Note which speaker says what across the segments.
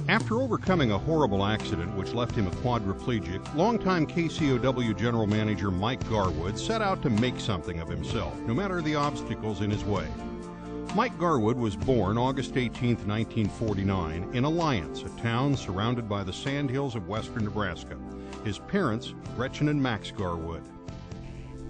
Speaker 1: After overcoming a horrible accident which left him a quadriplegic, longtime KCOW General Manager Mike Garwood set out to make something of himself, no matter the obstacles in his way. Mike Garwood was born August 18, 1949, in Alliance, a town surrounded by the sandhills of western Nebraska. His parents, Gretchen and Max Garwood.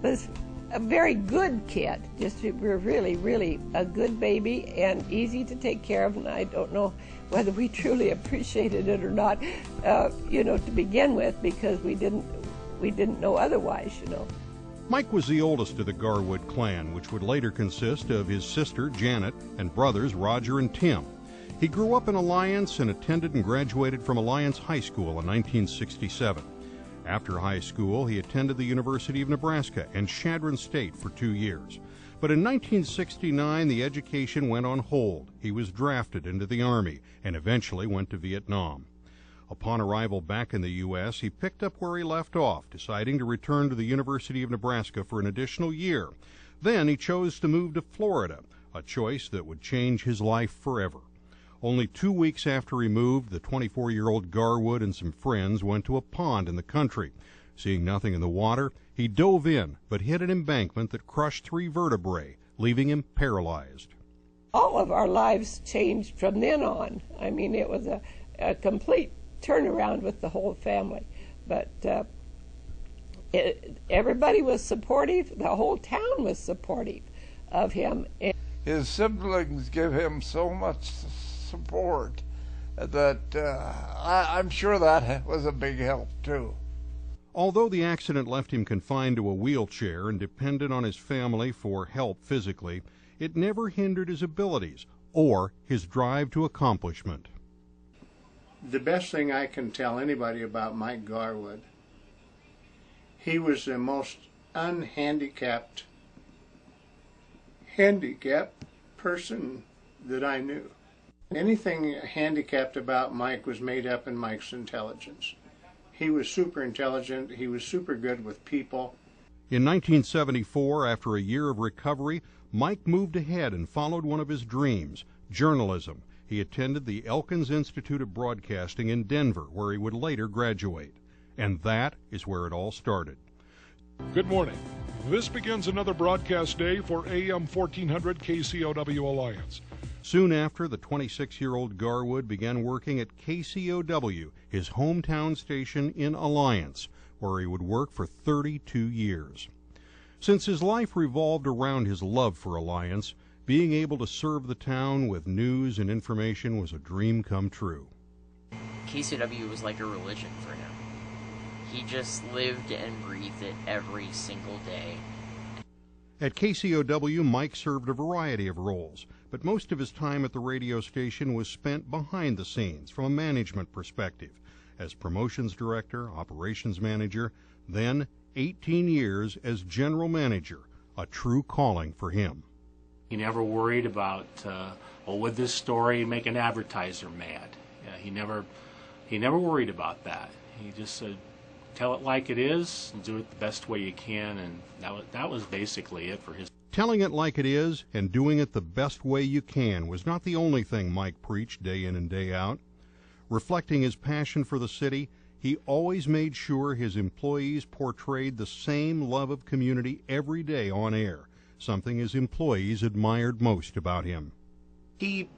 Speaker 2: Was a very good kid, just really, really a good baby and easy to take care of, and I don't know whether we truly appreciated it or not, to begin with, because we didn't know otherwise,
Speaker 1: Mike was the oldest of the Garwood clan, which would later consist of his sister, Janet, and brothers, Roger and Tim. He grew up in Alliance and attended and graduated from Alliance High School in 1967. After high school, he attended the University of Nebraska and Chadron State for 2 years. But in 1969, the education went on hold. He was drafted into the Army and eventually went to Vietnam. Upon arrival back in the U.S., he picked up where he left off, deciding to return to the University of Nebraska for an additional year. Then he chose to move to Florida, a choice that would change his life forever. Only 2 weeks after he moved, the 24-year-old Garwood and some friends went to a pond in the country. Seeing nothing in the water, he dove in, but hit an embankment that crushed 3 vertebrae, leaving him paralyzed.
Speaker 2: All of our lives changed from then on. I mean, it was a complete turnaround with the whole family. But everybody was supportive. The whole town was supportive of him.
Speaker 3: His siblings give him so much support that I'm sure that was a big help too.
Speaker 1: Although the accident left him confined to a wheelchair and dependent on his family for help physically, it never hindered his abilities or his drive to accomplishment.
Speaker 4: The best thing I can tell anybody about Mike Garwood, he was the most unhandicapped person that I knew. Anything handicapped about Mike was made up in Mike's intelligence. He was super intelligent. He was super good with people.
Speaker 1: In 1974, after a year of recovery, Mike moved ahead and followed one of his dreams, journalism. He attended the Elkins Institute of Broadcasting in Denver, where he would later graduate. And that is where it all started.
Speaker 5: Good morning. This begins another broadcast day for AM 1400 KCOW Alliance.
Speaker 1: Soon after, the 26-year-old Garwood began working at KCOW, his hometown station in Alliance, where he would work for 32 years. Since his life revolved around his love for Alliance, being able to serve the town with news and information was a dream come true.
Speaker 6: KCOW was like a religion for him. He just lived and breathed it every single day.
Speaker 1: At KCOW, Mike served a variety of roles, but most of his time at the radio station was spent behind the scenes from a management perspective, as promotions director, operations manager, then 18 years as general manager, a true calling for him.
Speaker 7: He never worried about, would this story make an advertiser mad? He never worried about that. He just said, tell it like it is, and do it the best way you can, and that was basically it for his.
Speaker 1: Telling it like it is and doing it the best way you can was not the only thing Mike preached day in and day out. Reflecting his passion for the city, he always made sure his employees portrayed the same love of community every day on air, something his employees admired most about him.
Speaker 8: He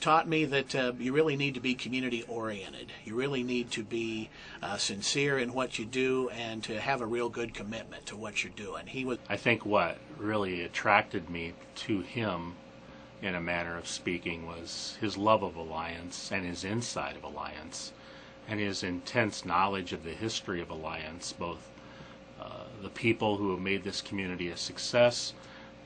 Speaker 8: taught me that you really need to be community-oriented. You really need to be sincere in what you do and to have a real good commitment to what you're doing.
Speaker 7: I think what really attracted me to him, in a manner of speaking, was his love of Alliance and his insight of Alliance and his intense knowledge of the history of Alliance, both the people who have made this community a success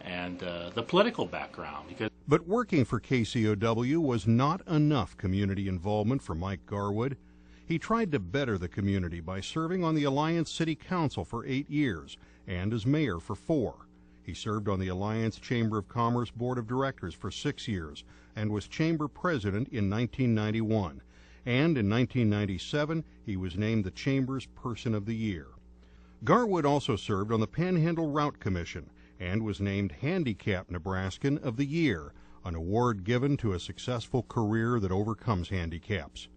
Speaker 7: and the political background.
Speaker 1: But working for KCOW was not enough community involvement for Mike Garwood. He tried to better the community by serving on the Alliance City Council for 8 years and as mayor for 4. He served on the Alliance Chamber of Commerce Board of Directors for 6 years and was chamber president in 1991. And in 1997, he was named the Chamber's Person of the Year. Garwood also served on the Panhandle Route Commission and was named Handicapped Nebraskan of the Year, an award given to a successful career that overcomes handicaps.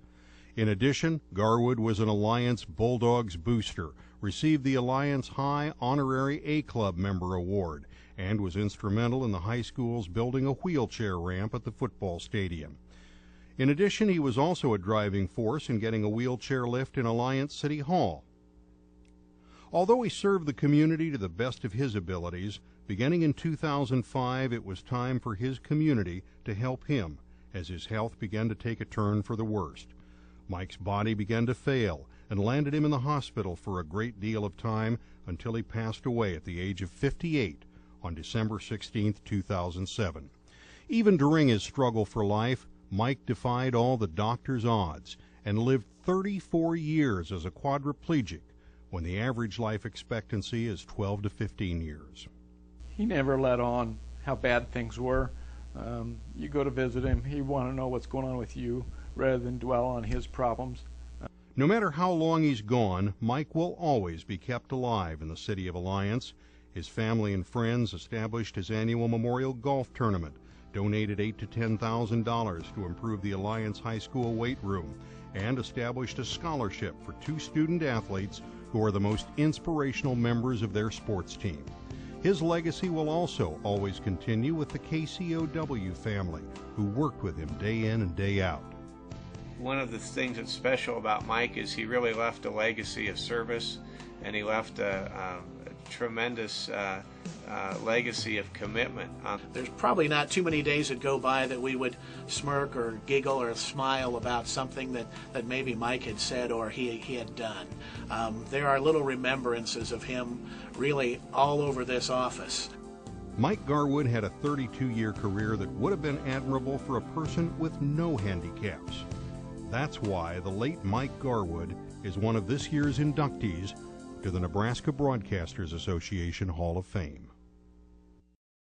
Speaker 1: In addition, Garwood was an Alliance Bulldogs booster, received the Alliance High Honorary A-Club Member Award, and was instrumental in the high school's building a wheelchair ramp at the football stadium. In addition, he was also a driving force in getting a wheelchair lift in Alliance City Hall. Although he served the community to the best of his abilities, beginning in 2005, it was time for his community to help him as his health began to take a turn for the worst. Mike's body began to fail and landed him in the hospital for a great deal of time until he passed away at the age of 58 on December 16, 2007. Even during his struggle for life, Mike defied all the doctor's odds and lived 34 years as a quadriplegic when the average life expectancy is 12 to 15 years.
Speaker 9: He never let on how bad things were. You go to visit him, he'd want to know what's going on with you rather than dwell on his problems.
Speaker 1: No matter how long he's gone, Mike will always be kept alive in the city of Alliance. His family and friends established his annual memorial golf tournament, donated $8,000 to $10,000 to improve the Alliance High School weight room, and established a scholarship for 2 student athletes who are the most inspirational members of their sports team. His legacy will also always continue with the KCOW family, who worked with him day in and day out.
Speaker 10: One of the things that's special about Mike is he really left a legacy of service, and he left a tremendous legacy of commitment.
Speaker 8: There's probably not too many days that go by that we would smirk or giggle or smile about something that maybe Mike had said or he had done. There are little remembrances of him really all over this office.
Speaker 1: Mike Garwood had a 32-year career that would have been admirable for a person with no handicaps. That's why the late Mike Garwood is one of this year's inductees to the Nebraska Broadcasters Association Hall of Fame.